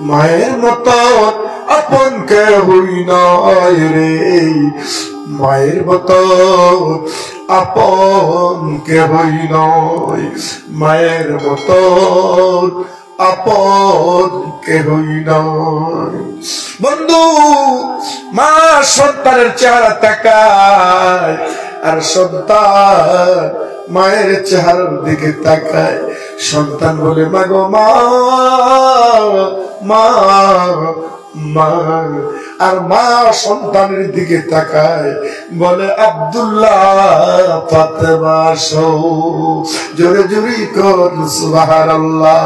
মায়ের মতো আপন কেহই নাই রে, মায়ের মতো আপন কেহই নয়, মায়ের মতো আপন কেহই নয়। বন্ধু, মা সন্তানের চেহারা তাকায়, আর সন্তান মায়ের চেহারার দিকে তাকায়। সন্তান বলে মাগো মা, মা, মা, আর মা সন্তানের দিকে তাকায় বলে আব্দুল্লাহ ফাতেমা সো। জোরে জোরে কর সুবহানাল্লাহ।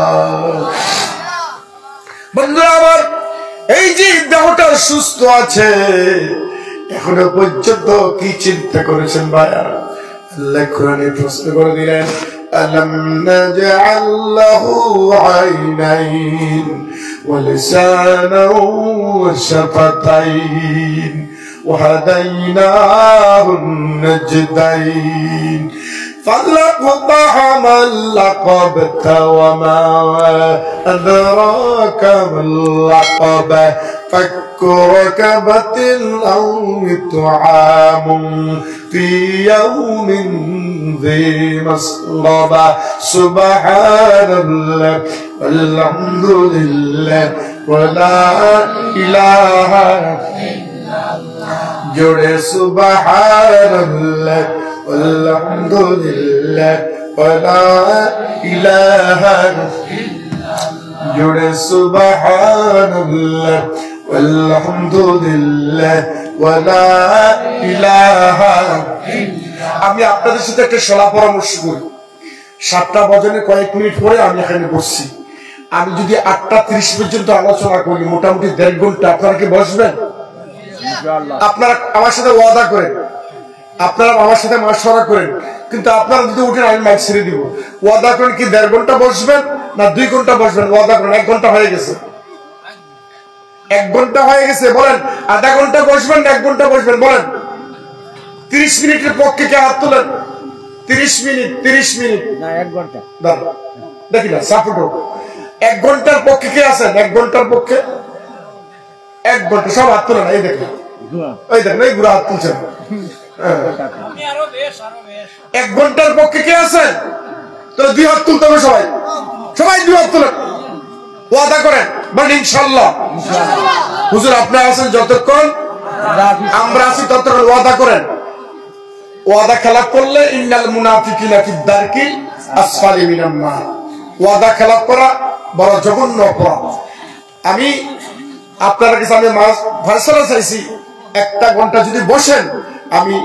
বন্ধুরা আমার, এই যে দেহটা সুস্থ আছে, এখনো পর্যন্ত কি চিন্তা করেছেন ভাইয়া? আল্লাহ কোরআনে প্রশ্ন করে দিলেন, আলাম নাজআল লাহু আইনাইন ওয়া লিসানান ওয়া শাফাতাইন ওয়া হাদাইনাহুন নাজদাইন فلقطع ما لقبت وما أدراك ما اللقبة فك ركبة أو إطعام في يوم ذي مسغبة سبحان الله والحمد لله ولا إله إلا الله جل سبحان الله والحمد لله ولا إله إلا الله جل سبحان الله والحمد لله ولا إله إلا। আমি আপনাদের সাথে একটা সলা পরামর্শ করি। 7টা বাজনে কয়েক মিনিট পরে আমি এখানে বসছি। আমি যদি 8:30 পর্যন্ত আলোচনা করি, মোটামুটি 1.5 ঘন্টা, আপনারা কি বসবেন? আপনারা আমার সাথে ওয়াদা করেন, আপনারা আমার সাথে মাশওয়ারা করেন, কিন্তু আপনারা যদি উঠেন আমি মাইক ছেড়ে দিব। ওয়াদা করেন কি 1.5 ঘন্টা বসবেন না 2 ঘন্টা বসবেন? ওয়াদা করেন। 1 ঘন্টা হয়ে গেছে, 1 ঘন্টা হয়ে গেছে, বলেন আধা ঘন্টা বসবেন না 1 ঘন্টা বসবেন? বলেন। 30 মিনিটের পক্ষে কে হাত তোলেন? 30 মিনিট, 30 মিনিট না 1 ঘন্টা, দেখি না সাপোর্ট। 1 ঘন্টার পক্ষে কে আছেন? 1 ঘন্টার পক্ষে 1 ঘন্টা সব হাত তোলেন। এই দেখেন, ওই দেখেন, এই গুড়া হাত তুলছেন। 1 ঘন্টার পক্ষে কে আছেন? তো 2 হাত তুলতে হবে সবাই, সবাই 2 হাত তোলেন। ওয়াদা করেন, বলেন ইনশাআল্লাহ। হুজুর আপনারা আছেন যতক্ষণ আমরা আছি ততক্ষণ ওয়াদা করেন। ওয়াদা খেলাপ করলে ইন্নাল মুনাফিকিনা ফিদ দারকিল আসফালি মিনান নার। ওয়াদা খেলাপ করা বড় জঘন্য অপরাধ। আমি আপনার কাছে আমি ফয়সালা চাইছি, 1টা ঘন্টা যদি বসেন আমি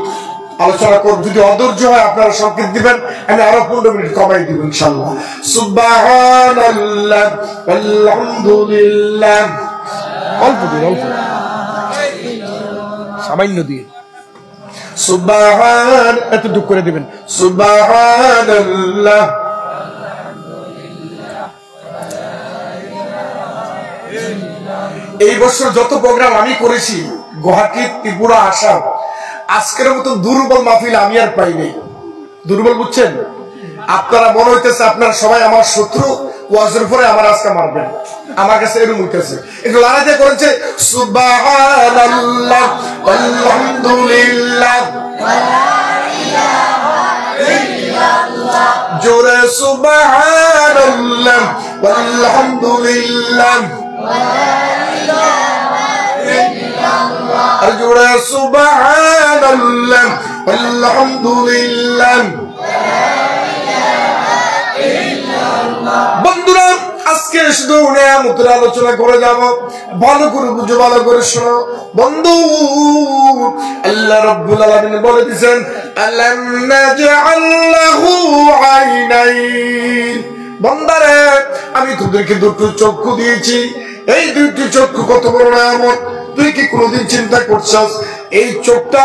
আলোচনা করব। যদি অধৈর্য হয় আপনারা সংকেত দিবেন, আমি আরো 15 মিনিট কমাই দিব ইনশাআল্লাহ। সুবহানাল্লাহ আলহামদুলিল্লাহ, অল্প দিন, অল্প সামান্য দিয়ে সুবহান, এতটুকু করে দিবেন। সুবহানাল্লাহ এই বছর যত প্রোগ্রাম আমি করেছি, গুয়াহাটি, ত্রিপুরা, আসাম, আজকের মতো দুর্বল মাহফিল আমি আর পাই নাই। দুর্বল বুঝছেন? আপনারা মনে হইতেছে আপনারা সবাই আমার শত্রু, ওয়াজের পরে আমার আজকে মারবেন, আমার কাছে এরকম হইতেছে। একটু লড়াই করেছে সুবহানাল্লাহ আলহামদুলিল্লাহ জোরে সুবহানাল্লাহ আলহামদুলিল্লাহ আর জোরে সুবহানাল্লাহ আলহামদুলিল্লাহ। বন্ধুরা, আজকে শুধু নিয়ামতের আলোচনা করে যাব। ভালো করে বুঝো, ভালো করে শোনো বন্ধু। আল্লাহ রাব্বুল আলামিন বলে দিয়েছেন, আলাম নাজআল লাহু আইনাইন। বান্দারে, আমি তোদেরকে 2টো চক্ষু দিয়েছি। এই 2টি চক্ষু কত বড় নিয়ামত, তুই কি কোনোদিন চিন্তা করছস? এই চোখটা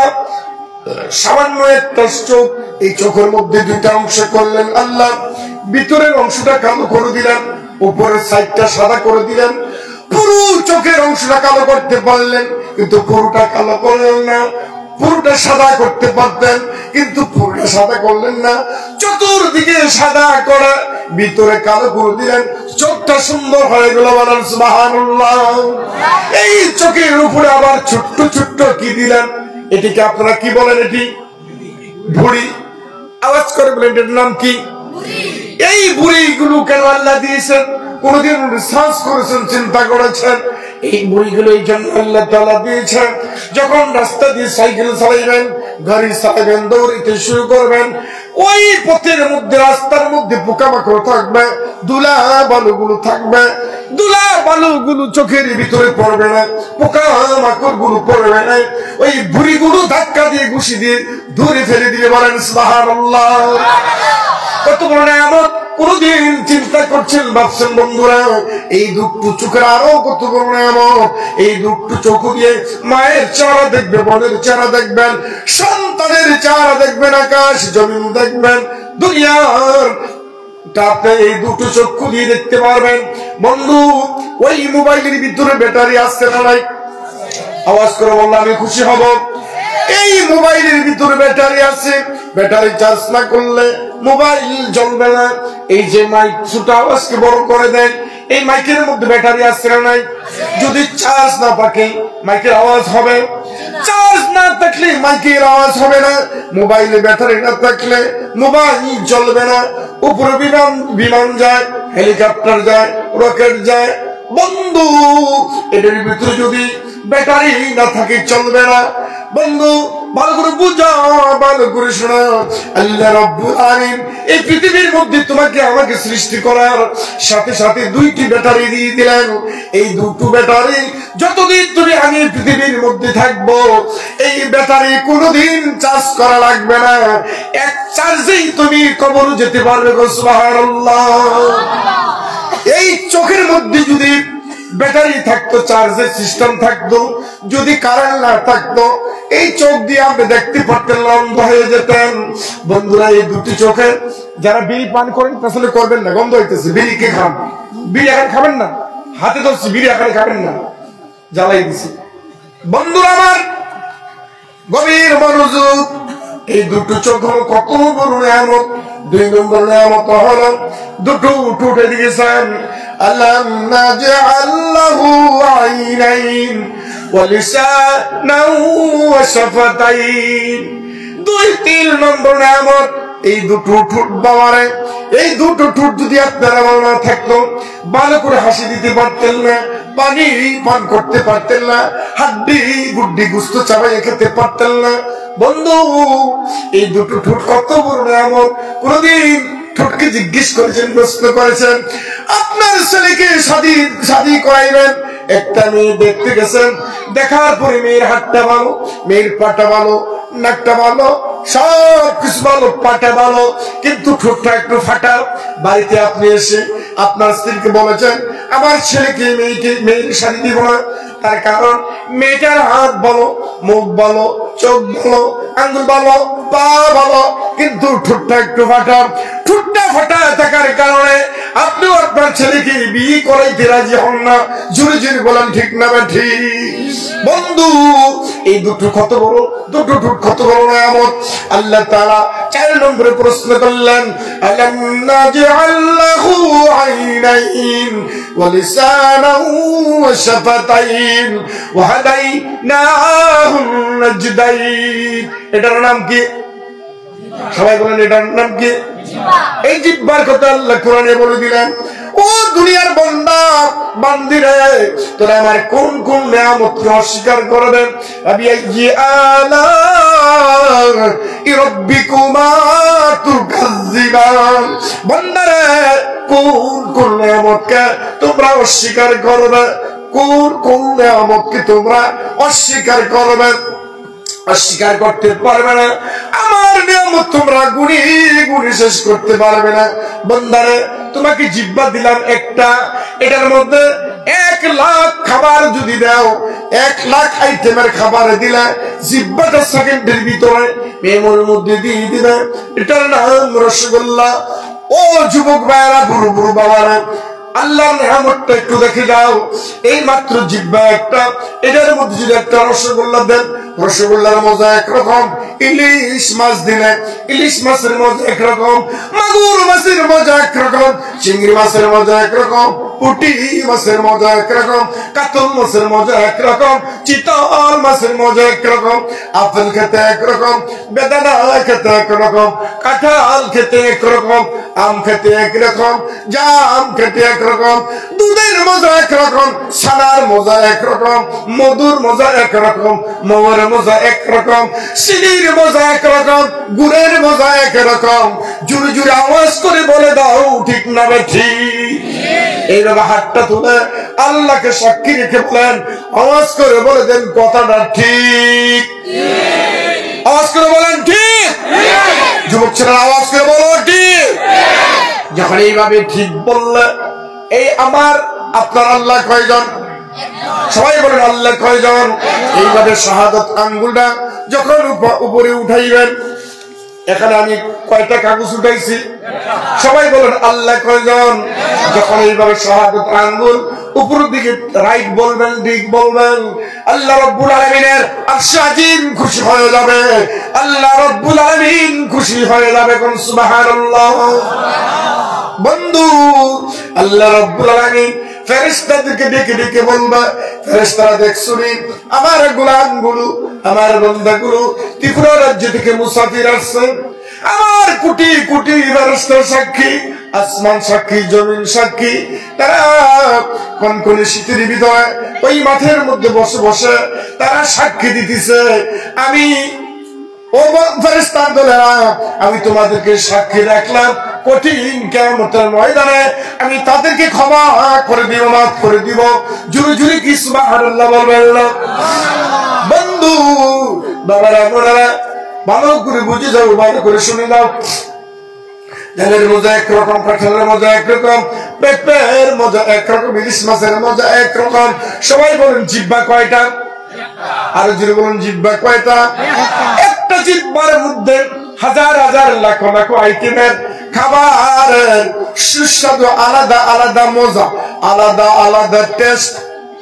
সামান্য একটা চোখ, এই চোখের মধ্যে 2টা অংশ করলেন আল্লাহ। ভিতরের অংশটা কালো করে দিলেন, উপরের সাইডটা সাদা করে দিলেন। পুরো চোখের অংশটা কালো করতে পারলেন, কিন্তু পুরোটা কালো করলেন না। পুরোটা সাদা করতে পারতেন, কিন্তু পুরোটা সাদা করলেন না। চতুর্দিকে সাদা করা ভিতরে কালো করে দিলেন, চোখটা সুন্দর হয়ে গেল। বলেন সুবহানাল্লাহ। এই চোখের উপরে আবার ছোট্ট ছোট্ট কি দিলেন, এটিকে আপনারা কি বলেন? এটি ভুঁড়ি। আওয়াজ করে বলেন এটার নাম কি? এই ভুঁড়িগুলো কেন আল্লাহ দিয়েছেন? কোনদিন রিসার্চ করেছেন, চিন্তা করেছেন? এই বইগুলো এই জন্য আল্লাহ তাআলা দিয়েছেন, যখন রাস্তা দিয়ে সাইকেল চালাইবেন, গাড়ি চালাবেন, দৌড়িতে শুরু করবেন, ওই পথের মধ্যে রাস্তার মধ্যে পোকামাকড় থাকবে, ধুলা বালুগুলো থাকবে। ধুলা বালুগুলো চোখের ভিতরে পড়বে না, পোকামাকড় গুলো পড়বে না, ওই বুড়িগুলো ধাক্কা দিয়ে ঘুষি দিয়ে দূরে ফেলে দিবে। বলেন সুবহানাল্লাহ। কত বড় নিয়ামত! কোনদিন চিন্তা করছেন, ভাবছেন বন্ধুরা এই দুটো চোখের আরো কত বড় নিয়ামত? এই দুটো চোখ দিয়ে মায়ের চেহারা দেখবে, বোনের চেহারা দেখবেন, সন্তানের চেহারা দেখবেন, আকাশ জমিন দেখবেন, দুনিয়ার আপনি এই দুটো চক্ষু দিয়ে দেখতে পারবেন। বন্ধু, ওই মোবাইলের ভিতরে ব্যাটারি আসছে না নাই? আওয়াজ করে বললাম আমি খুশি হব। এই মোবাইলের ভিতরে ব্যাটারি আছে, ব্যাটারি চার্জ না করলে মোবাইল জ্বলবে না। এই যে মাইক ছোট আওয়াজকে বড় করে দেন, এই মাইকের মধ্যে ব্যাটারি আছে না নাই? যদি চার্জ না থাকে মাইকের আওয়াজ হবে, চার্জ না থাকলে মাইকের আওয়াজ হবে না। মোবাইলে ব্যাটারি না থাকলে মোবাইল জ্বলবে না। উপরে বিমান যায়, হেলিকপ্টার যায়, রকেট যায়। বন্ধু, এটার ভিতরে যদি ব্যাটারি না থাকে চলবে না। বন্ধু, ভালো করে বুঝা, ভালো করে শোনা, আল্লাহ রাব্বুল আলামিন এই পৃথিবীর মধ্যে তোমাকে আমাকে সৃষ্টি করার সাথে সাথে দুইটি ব্যাটারি দিয়ে দিলেন। এই দুটো ব্যাটারি যতদিন তুমি আমি পৃথিবীর মধ্যে থাকবো, এই ব্যাটারি কোনোদিন চার্জ করা লাগবে না, এক চার্জেই তুমি কবর যেতে পারবে। সুবহানাল্লাহ। এই চোখের মধ্যে যদি ব্যাটারি থাকতো, চার্জের সিস্টেম থাকতো, যদি কারেন্ট না থাকতো, এই চোখ দিয়ে আপনি দেখতে পারতেন, অন্ধ হয়ে যেতেন। বন্ধুরা, এই দুটি চোখে যারা বিড়ি পান করেন, আসলে করবেন না, গন্ধ হইতেছে। বিড়ি কে খান? বিড়ি এখন খাবেন না, হাতে ধরছি, বিড়ি এখন খাবেন না, জ্বালাই দিছি। বন্ধুরা আমার, গভীর মনোযোগ। এই দুটো চোখ হলো কত বড় নিয়ামত। দুই নম্বর নিয়ামত হলো দুটো উঠে দিয়েছেন। আলাম নাজআল লাহু আইনাইন ওয়া লিসানান ওয়া শাফাতাইন। দুই তিন নম্বর নিয়ামত এই দুটো ঠোঁট বাবারে। এই দুটো ঠোঁট যদি আপনারা না থাকতো, ভালো করে হাসি দিতে পারতেন না, পানি পান করতে পারতেন না, হাড্ডি গুড্ডি গুস্ত চাবাইয়ে খেতে পারতেন না। বন্ধু, এই দুটো ঠোঁট কত বড় নিয়ামত। কোনদিন ঠোঁটকে জিজ্ঞেস করেছেন, প্রশ্ন করেছেন? আপনার ছেলেকে শাদী করাইবেন, একটা মেয়ে দেখতে গেছেন, দেখার পরে মেয়ের হাতটা ভালো, মেয়ের পাটা ভালো, নাকটা ভালো, সব কিছু ভালো, পাটা ভালো, কিন্তু ঠোঁটটা একটু ফাটা। বাড়িতে আপনি এসে আপনার স্ত্রীকে বলেছেন আমার ছেলেকে মেয়ের শাদী দিব না, তার কারণ মেয়েটার হাত ভালো, মুখ ভালো, চোখ ভালো, আঙ্গুল ভালো, পা ভালো, কিন্তু ঠোঁটটা একটু ফাটা। ঠোঁটটা ফাটা থাকার কারণে আপনিও আপনার ছেলেকে বিয়ে করাইতে রাজি হন না। জোরে জোরে বলেন ঠিক না ঠিক? বন্ধু, এই দুটো কত বড়, দুটো ঠোঁট কত বড় নিয়ামত। আল্লাহ তাআলা 4 নম্বরে প্রশ্ন করলেন, আলাম নাজআল লাহু আইনাইন ওয়া লিসানান ওয়া শাফাতাইন ওয়া হাদাইনাহু নাজদাইন। এটার নাম কি? সবাই বলেন এটার নাম কি? এই জিহ্বার কথা আল্লাহ কোরআনে বলে দিলেন। ও দুনিয়ার বান্দা বান্দিরে, তোরা আমার কোন কোন নিয়ামতকে অস্বীকার করবেন? আবিআইয়ি আলা'i রাব্বিকুমা তুকাজ্জিবান। বান্দারে, কোন কোন নিয়ামতকে তোমরা অস্বীকার করবে? কোন কোন নিয়ামতকে তোমরা অস্বীকার করবে? অস্বীকার করতে পারবে না। আমার নিয়ামত তোমরা গুণি গুণি শেষ করতে পারবে না। বান্দারে, তোমাকে জিহ্বা দিলাম একটা, এটার মধ্যে 1 লাখ খাবার যদি দাও, 1 লাখ আইটেমের খাবার দিলে জিহ্বাটা সেকেন্ডের ভিতরে মেমোর মধ্যে দিয়ে দিবে। এটার নাম রসগোল্লা। ও যুবক ভাইরা, বুড়ো বুড়ো বাবারা, আল্লাহর নিয়ামতটা একটু দেখে যাও। এই মাত্র জিহ্বা একটা, এটার মধ্যে যদি একটা রসগোল্লা দেন, রসগোল্লার মজা একরকম, ইলিশ মাছ দিলে ইলিশ মাছের মজা একরকম, মাগুর মাছের মজা একরকম, চিংড়ি মাছের মজা একরকম, পুঁটি মাছের মজা একরকম, কাতল মাছের মজা একরকম, চিতল মাছের মজা একরকম, আপেল খেতে একরকম, বেদানা খেতে একরকম, কাঁঠাল খেতে একরকম, আম খেতে একরকম, জাম খেতে একরকম, দুধের মজা একরকম, ছানার মজা একরকম, মধুর মজা একরকম, মৌয়ের মজা একরকম, চিনির মজা একরকম, গুড়ের মজা একরকম। জুড়ে জুড়ে আওয়াজ করে বলে দাও ঠিক না ঠিক? এইভাবে হাতটা তুলে আল্লাহকে সাক্ষী রেখে বলেন, আওয়াজ করে বলে দেন কথাটা ঠিক। আওয়াজ করে বলেন ঠিক। যুবক ছেলেরা আওয়াজ করে বলো ঠিক। যখন এইভাবে ঠিক বললে, এই আমার আপনার আল্লাহ কয়জন? সবাই বলেন আল্লাহ কয়জন? এইভাবে শাহাদাত আঙ্গুলটা যখন উপরে উঠাইবেন, এখানে আমি কয়টা কাগজ উঠাইছি? সবাই বলেন আল্লাহ কয়জন? যখন এইভাবে শাহাদাত আঙ্গুল উপরের দিকে রাইট বলবেন, ঠিক বলবেন, আল্লাহ রাব্বুল আলামিনের আরশ আজিম খুশি হয়ে যাবে। আল্লাহ রাব্বুল আলামিন খুশি হয়ে যাবে। কোন সুবহানাল্লাহ। বন্ধু, আল্লাহ রাব্বুল আলামিন ফেরেশতাদেরকে ডেকে ডেকে বলবে, ফেরেশতারা দেখছুনি আমার গোলামগুলো, আমার বান্দাগুলো ত্রিপুরা রাজ্য থেকে মুসাফির আসছে, আমার কোটি কোটি ফেরেশতা সাক্ষী, আসমান সাক্ষী, জমিন সাক্ষী। তারা কনকনে শীতের ভিতরে ওই মাঠের মধ্যে বসে বসে তারা সাক্ষী দিতেছে, আমি ও ফেরেশতার দলেরা, আমি তোমাদেরকে সাক্ষী রাখলাম কঠিন কিয়ামতের ময়দানে আমি তাদেরকে ক্ষমা করে দিব, মাফ করে দিব। জুরে জুরে কি সুবহানাল্লাহ বলবেন না? বন্ধু, বাবারা, বোনেরা, ভালো করে বুঝে যাও, ভালো করে শুনে নাও। ধানের মজা একরকম, কাঁঠালের মজা একরকম, পেঁপের মজা একরকম, ইলিশ মাছের মজা একরকম। সবাই বলেন জিহ্বা কয়টা? আর যদি বলেন জিহ্বা কয়টা? একটা জিহ্বার মধ্যে হাজার হাজার লাখ লাখ আইটেমের খাবারের সুস্বাদু, আলাদা আলাদা মজা, আলাদা আলাদা টেস্ট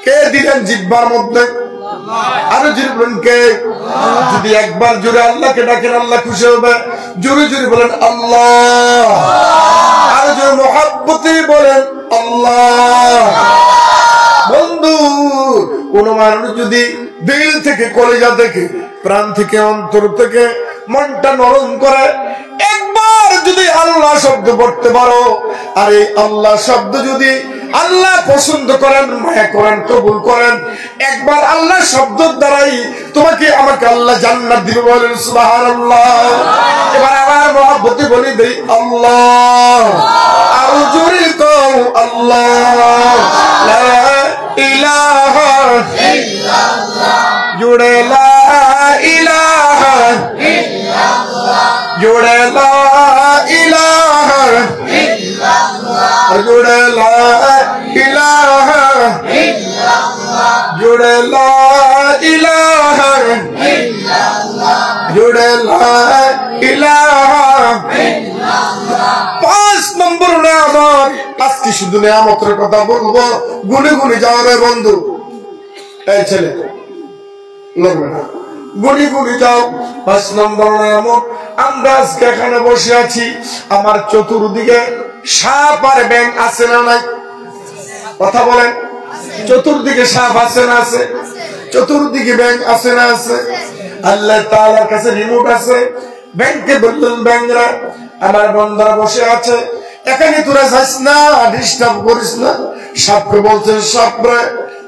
কে দিলেন জিহ্বার মধ্যে? আরো জোরে বলেন কে? যদি একবার জোরে আল্লাহকে ডাকেন, আল্লাহ খুশি হবে। জোরে জোরে বলেন আল্লাহ। আরো জোরে মহব্বতে বলেন আল্লাহ। বন্ধু, কোন মানুষ যদি দিল থেকে, কলিজা থেকে, প্রাণ থেকে, অন্তর থেকে মনটা নরম করে একবার যদি আল্লাহ শব্দ পড়তে পারো, আর এই আল্লাহ শব্দ যদি আল্লাহ পছন্দ করেন, মায়া করেন, কবুল করেন, একবার আল্লাহ শব্দের দ্বারাই তোমাকে আমাকে আল্লাহ জান্নাত দিবে। বলেন সুবহানাল্লাহ। এবার আমার মহব্বতে বলি দেই আল্লাহ। আরো জোরে কও আল্লাহ। লা ইলাহা ইল্লাল্লাহ। জোরে লা ইলাহা ইল্লাল্লাহ। জোরে লা ইলাহা ইল্লাল্লাহ। জোরে লা ইলাহা ইল্লাল্লাহ। জোরে লা ইলাহা ইল্লাল্লাহ। জোরে লা ইলাহা ইল্লাল্লাহ। 5 নম্বর নিয়ামত। আজকে শুধু নিয়ামতের কথা বলবো, গুনে গুনে যাও রে বন্ধু। এই ছেলে লড়বে না, গুনি গুনি যাও। 5 নম্বর নিয়ামত। আমরা আজকে এখানে বসে আছি, আমার চতুর্দিকে সাপ আর ব্যাঙ আছে না নাই? কথা বলেন। চতুর্দিকে সাপ আছে না আছে? চতুর্দিকে ব্যাঙ আছে না আছে? আল্লাহ তাআলার কাছে রিমোট আছে। ব্যাঙকে বললেন, ব্যাঙরা আমার বান্দারা বসে আছে, এখানে তোরা যাস না, ডিস্টার্ব করিস না। সাপকে বলছেন, সাপ রে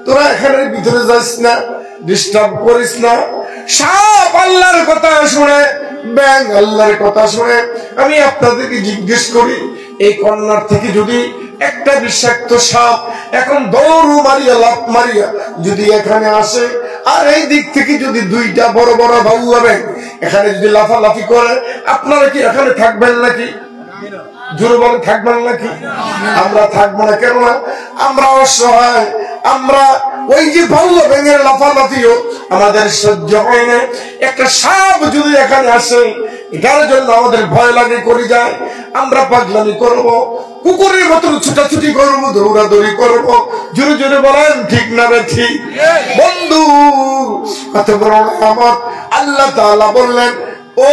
তোরা এখানে ভিতরে যাস না, ডিস্টার্ব করিস না। সাপ আল্লাহর কথা শুনে, ব্যাঙ আল্লাহর কথা শুনে। আমি আপনাদেরকে জিজ্ঞেস করি, এই কর্নার থেকে যদি একটা বিষাক্ত সাপ এখন দৌড় মারিয়া, লাফ মারিয়া যদি এখানে আসে, আর এই দিক থেকে যদি 2টা বড় বড় বাবু ব্যাঙ এখানে যদি লাফালাফি করে, আপনারা কি এখানে থাকবেন নাকি? জোরে বলেন, থাকবেন নাকি? আমরা থাকবো না। কেননা আমরা অসহায়, আমরা ওই যে ভাল্লা ব্যাঙের লাফালাফিও আমাদের সহ্য হয় না। একটা সাপ যদি এখানে আসে, এটার জন্য আমাদের ভয় লাগে করে যায়, আমরা পাগলামি করব, কুকুরের মতন ছুটাছুটি করব, দৌড়াদৌড়ি করব। জোরে জোরে বলেন ঠিক না ঠিক? বন্ধু কত বড় নিয়ামত। আল্লাহ তাআলা বললেন, ও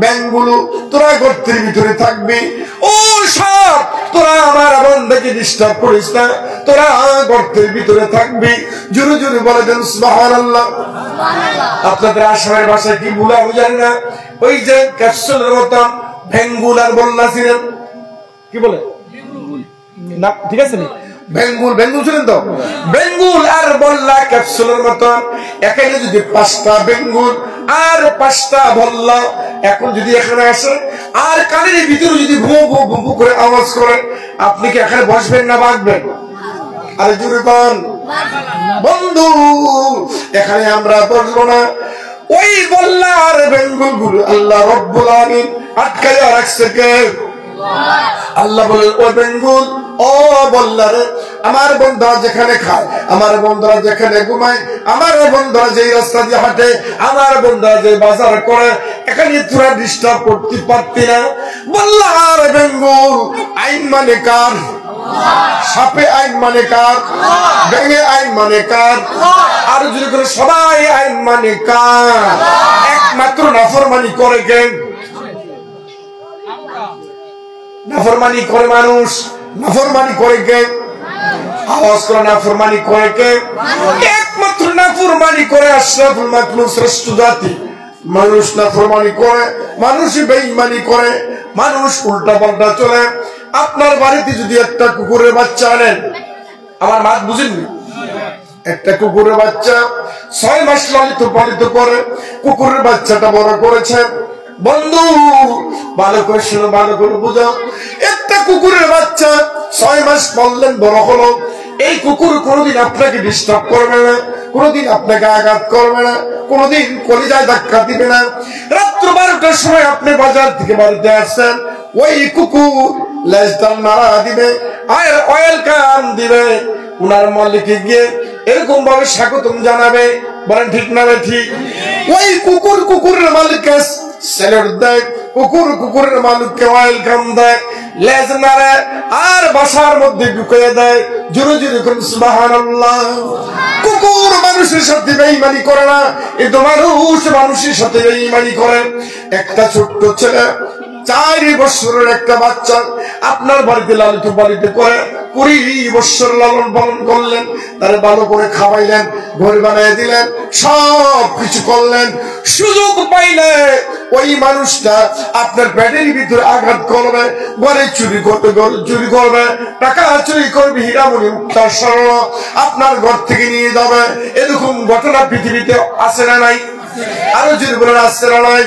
ব্যাঙগুলো তোরা গর্তের ভিতরে থাকবি, ও সাপ তোরা আমার বান্দাকে ডিস্টার্ব করিস না, তোরা গর্তের ভিতরে থাকবি। জোরে জোরে বলে দেন সুবহানাল্লাহ। আপনাদের আসামের ভাষায় কি বলা বুঝেন না? ওই যে ক্যাপসুলের মতন ভেঙ্গুল আর বল্লা ছিলেন, কি বলে না, ঠিক আছে নি? বেঙ্গুল বেঙ্গুল ছিলেন তো, বেঙ্গুল আর বল্লা ক্যাপসুলের মতন। এখানে যদি 5টা বেঙ্গুল আর 5টা বল্লা এখন যদি এখানে আসে আর কানের ভিতরে যদি ভু ভু ভু করে আওয়াজ করে, আপনি কি এখানে বসবেন না বাঁচবেন? আরে জোরে বল বন্ধু, এখানে আমরা বসবো না। ওই বল্লা আর বেঙ্গুল গুলো আল্লাহ রব্বুল আলামিন আটকাইয়া রাখছে কে? আল্লাহ বলে, ও বেঙ্গুল ও বল্লারে, আমার বন্ধুরা যেখানে খায়, আমার বন্ধুরা যেখানে ঘুমায়, আমার বন্ধুরা যে রাস্তা দিয়ে হাঁটে, আমার বন্ধুরা যে বাজার করে, এখানে তোরা ডিস্টার্ব করতে পারতি না। বল্লা আর বেঙ্গুল আইন মানে কার? সাপে আইন মানে কার? ব্যাঙে আইন মানে কার? আর যদি করে সবাই আইন মানে কার? একমাত্র নাফরমানি করে কে? নাফরমানি করে মানুষ। নাফরমানি করে কে? আওয়াজ করে নাফরমানি করে কে? একমাত্র নাফরমানি করে আশরাফুল মাখলুক, শ্রেষ্ঠ জাতি মানুষ নাফরমানি করে, মানুষ বেঈমানি করে, মানুষ উল্টা পাল্টা চলে। আপনার বাড়িতে যদি একটা কুকুরের বাচ্চা আনেন, আমার মাত বুঝেননি, একটা কুকুরের বাচ্চা 6 মাস লালিত পালিত করে কুকুরের বাচ্চাটা বড় করেছেন। বন্ধু ভালো করে শুনো, ভালো করে বুঝাও। একটা কুকুরের বাচ্চা 6 মাস পাললেন, বড় হলো। এই কুকুর কোনোদিন আপনাকে ডিস্টার্ব করবে না, কোনোদিন আপনাকে আঘাত করবে না, কোনোদিন কলিজায় ধাক্কা দিবে না। রাত্র 12টার সময় আপনি বাজার থেকে বাড়িতে আসছেন, ওই কুকুর লেজটাল নাড়া দিবে আর ওয়েলকাম দিবে, উনার মালিকে গিয়ে এরকম ভাবে স্বাগতম জানাবে। বলেন ঠিক না ঠিক? ওই কুকুর কুকুরের মালিককে স্যালুট দেয়, কুকুর কুকুরের মালিককে ওয়েলকাম দেয়, লেজ নাড়ে আর বাসার মধ্যে ঢুকিয়ে দেয়। জোরে জোরে করুন সুবহানাল্লাহ। কুকুর মানুষের সাথে বেঈমানি করে না, কিন্তু মানুষ মানুষের সাথে বেঈমানি করে। একটা ছোট্ট ছেলে 4 বছরের একটা বাচ্চা আপনার বাড়িতে লালিত পালিত করে 20 বছর লালন পালন করলেন, তারে ভালো করে খাওয়াইলেন, ঘর বানিয়ে দিলেন, সব কিছু করলেন। সুযোগ পাইলে ওই মানুষটা আপনার পেটের ভিতরে আঘাত করবে, ঘরে চুরি করবে, টাকা চুরি করবে, হীরামণি মুক্তা স্বর্ণ আপনার ঘর থেকে নিয়ে যাবে। এরকম ঘটনা পৃথিবীতে আছে না নাই? আরো যদি বলেন আসছে না নাই?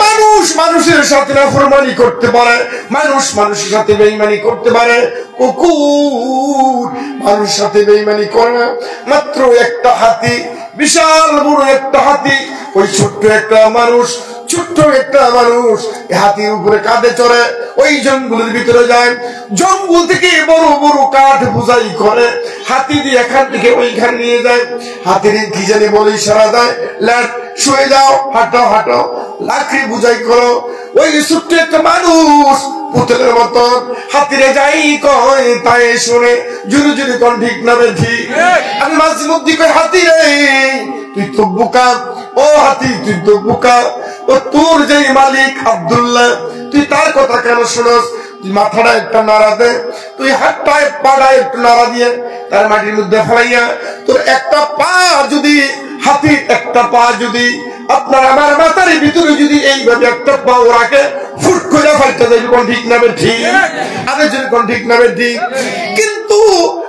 মানুষ মানুষের সাথে নাফরমানি করতে পারে, মানুষ মানুষের সাথে বেঈমানি করতে পারে, কুকুর মানুষের সাথে বেঈমানি করে না। মাত্র একটা হাতি, বিশাল বড় একটা হাতি, ওই ছোট্ট একটা মানুষ, ছোট্ট একটা মানুষ হাতির উপরে কাঁধে চড়ে ওই জঙ্গলের ভিতরে যায়, জঙ্গল থেকে বড় বড় কাঠ বোঝাই করে হাতি দিয়ে এখান থেকে ওইখানে নিয়ে যায়। হাতির কি জানি বলে ইশারা দেয়, ল্যাট শুয়ে যাও, হাঁটো হাঁটো, লাকড়ি বুঝাই করো। ওই ছোট্ট একটা মানুষ পুতুলের মতন হাতিরে যাই কয় তাই শুনে। জুরু জুরু কোন ঠিক না ঠিক? আমি মাঝে মধ্যে কই হাতি রে তুই তো বোকা, ও হাতি তুই তো বোকা, ও তোর যে মালিক আব্দুল্লাহ তুই তার কথা কেন শুনস? তুই মাথাটা একটা নাড়া দে, তুই হাতটায় পাড়ায় একটু নাড়া দিয়ে তার মাটির মধ্যে ফেলাইয়া তোর একটা পা যদি, হাতির একটা পা যদি আপনার আমার মাথার ভিতরে যদি এইভাবে একটা পা রাখে, ফুট করে ফাইটা যাবে। কোন ঠিক না ঠিক? আরে যদি কোন ঠিক না ঠিক? কিন্তু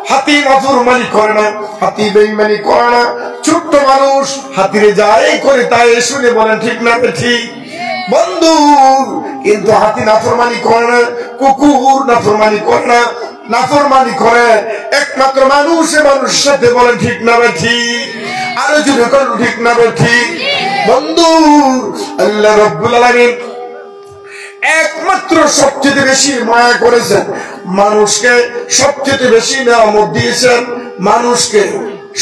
হাতি নাফরমানি করে না, হাতি বেঈমানি করে না। ছোট্ট মানুষ হাতিরে যায় করে তাই শুনে বলেন ঠিক না ঠিক? বন্ধু কিন্তু হাতি নাফরমানি করে না, কুকুর নাফরমানি করে না, নাফরমানি করে একমাত্র মানুষে মানুষের সাথে। বলেন ঠিক না ঠিক? আরো যদি কোন ঠিক না ঠিক? বন্ধু আল্লাহ রাব্বুল আলামিন একমাত্র সবচেয়ে বেশি মায়া করেছেন মানুষকে, সবচেয়ে বেশি নিয়ামত দিয়েছেন মানুষকে,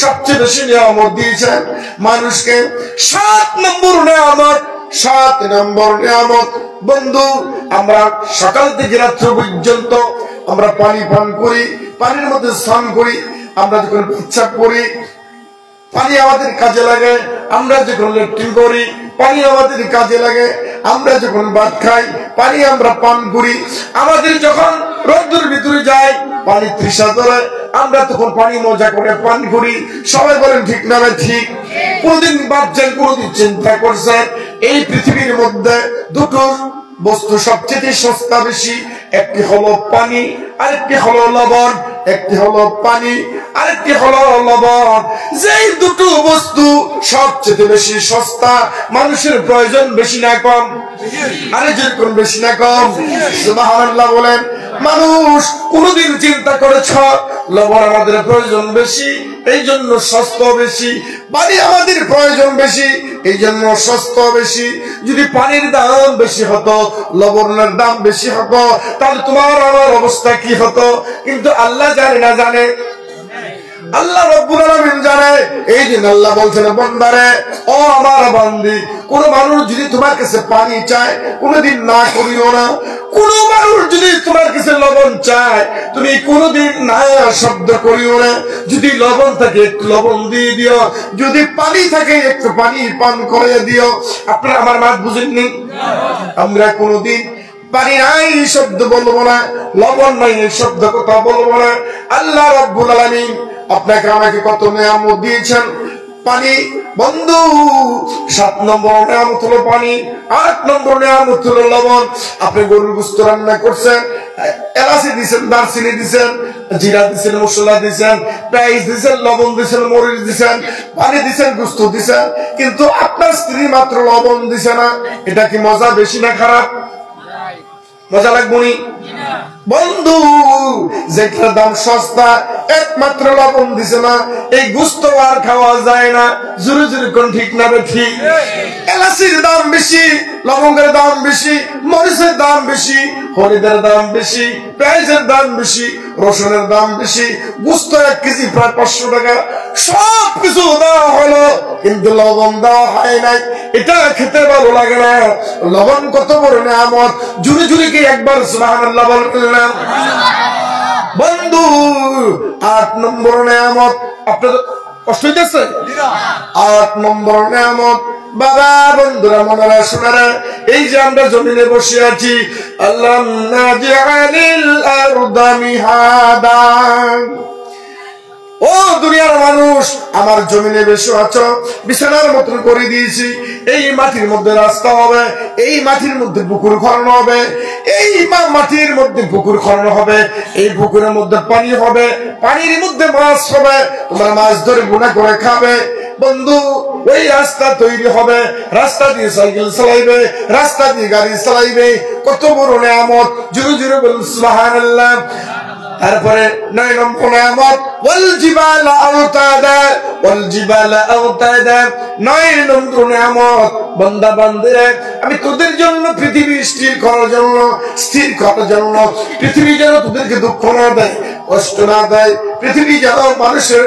সবচেয়ে বেশি নিয়ামত দিয়েছেন মানুষকে। 7 নম্বর নিয়ামত 7 নম্বর নিয়ামত বন্ধু, আমরা সকাল থেকে রাত্র পর্যন্ত আমরা পানি পান করি, পানির মধ্যে স্নান করি, আমরা যখন পেচ্ছাপ করি পানি আমাদের কাজে লাগে, আমরা যখন ল্যাট্রিন করি পানি আমাদের কাজে লাগে, আমরা যখন ভাত খাই পানি আমরা পান করি, আমাদের যখন রোদ্দুর ভিতরে যাই পানি তৃষা ধরে আমরা তখন পানি মজা করে পান করি। সবাই বলেন ঠিক না ঠিক? কোনদিন ভাবছেন, কোনদিন চিন্তা করছেন এই পৃথিবীর মধ্যে দুটো বস্তু সবচেয়ে সস্তা বেশি? একটি হলো পানি, আরেকটি হলো লবণ। একটি হলো পানি, আরেকটি হলো লবণ। যেই দুটো বস্তু সবচেয়ে বেশি সস্তা, মানুষের প্রয়োজন বেশি না কম? আরে যেরকম বেশি না কম? সুবহানাল্লাহ বলেন। মানুষ কোনদিন চিন্তা করেছ লবণ আমাদের প্রয়োজন বেশি এই জন্য সস্তা বেশি, পানি আমাদের প্রয়োজন বেশি এই জন্য সস্তা বেশি? যদি পানির দাম বেশি হতো, লবণের দাম বেশি হতো, তাহলে তোমার আমার অবস্থা কি হতো? কিন্তু আল্লাহ জানে না জানে? আল্লাহ রাব্বুল আলামিন জানে। এই দিন আল্লাহ বলছেন, বান্দারে ও আমার বান্দি, কোন মানুষ যদি তোমার কাছে পানি চায় কোনদিন না করিও না। কোন মানুষ যদি তোমার কাছে লবণ চায় তুমি কোনদিন না শব্দ করিও না। যদি লবণ থাকে একটু লবণ দিয়ে দিও, যদি পানি থাকে একটু পানি পান করে দিও। আপনারা আমার মাত বুঝেননি? আমরা কোনদিন পানি নাই শব্দ বলবো না, লবণ নাই শব্দ কথা বলবো না। আল্লাহ রাব্বুল আলামিন আপনাকে আমাকে কত নিয়ামত দিয়েছেন। পানি বন্ধু 7 নম্বর নিয়ামত হলো পানি, 8 নম্বর নিয়ামত হলো লবণ। আপনি গরুর গোশত রান্না করছেন, এলাচি দিছেন, দারচিনি দিছেন, জিরা দিছেন, মশলা দিছেন, পেঁয়াজ দিছেন, লবণ দিছেন, মরিচ দিছেন, পানি দিছেন, গোশত দিছেন, কিন্তু আপনার স্ত্রী মাত্র লবণ দিছে না। এটা কি মজা বেশি না খারাপ? মজা লাগবনি বন্ধু? যেটার দাম সস্তা একমাত্র লবণ দিছে না, এই গোশত আর খাওয়া যায় না। জোরে জোরে কোন ঠিক না ঠিক? এলাচির দাম বেশি, লবঙ্গের দাম বেশি, মরিচের দাম বেশি, হলুদের দাম বেশি, পেঁয়াজের দাম বেশি, রসুনের দাম বেশি, গোশত 1 কেজি প্রায় 500 টাকা। সব কিছু দেওয়া হলো কিন্তু লবণ দেওয়া হয় নাই। এটা খেতে ভালো লাগে না। লবণ কত বড় নিয়ামত! জুড়ে জুড়ে কি একবার সুবহানাল্লাহ বললাম? বন্ধু 8 নম্বর নিয়ামত। আপনাদের কষ্ট হইতেছে? 8 নম্বর নিয়ামত বাবা বন্ধুরা মনেরা শোনারা, এই যে আমরা জমিনে বসে আছি, আল্লাহ নাজআলিল আরদা মিহাদা। ও দুনিয়ার মানুষ, আমার জমিনে বসে আছো, বিছানার মতন করে দিয়েছি। এই মাটির মধ্যে রাস্তা হবে, এই মাটির মধ্যে পুকুর খনন হবে, এই মাটির মধ্যে পুকুর খনন হবে, এই পুকুরের মধ্যে পানি হবে, পানির মধ্যে মাছ হবে, তোমরা মাছ ধরে গুণা করে খাবে। বন্ধু ওই রাস্তা তৈরি হবে, রাস্তা দিয়ে সাইকেল চালাইবে, রাস্তা দিয়ে গাড়ি চালাইবে। কত বড় নিয়ামত! জোরে জোরে বলুন সুবহানাল্লাহ। তারপরে 9 নম্বর নিয়ামত ওয়াল জিবালা আওতাদা, ওয়াল জিবালা আওতাদা। 9 নম্বর নিয়ামত বান্দা বান্দিরে, আমি তোদের জন্য পৃথিবী স্থির করার জন্য, পৃথিবী যেন তোদেরকে দুঃখ না দেয়, কষ্ট না দেয়, পৃথিবী যেন মানুষের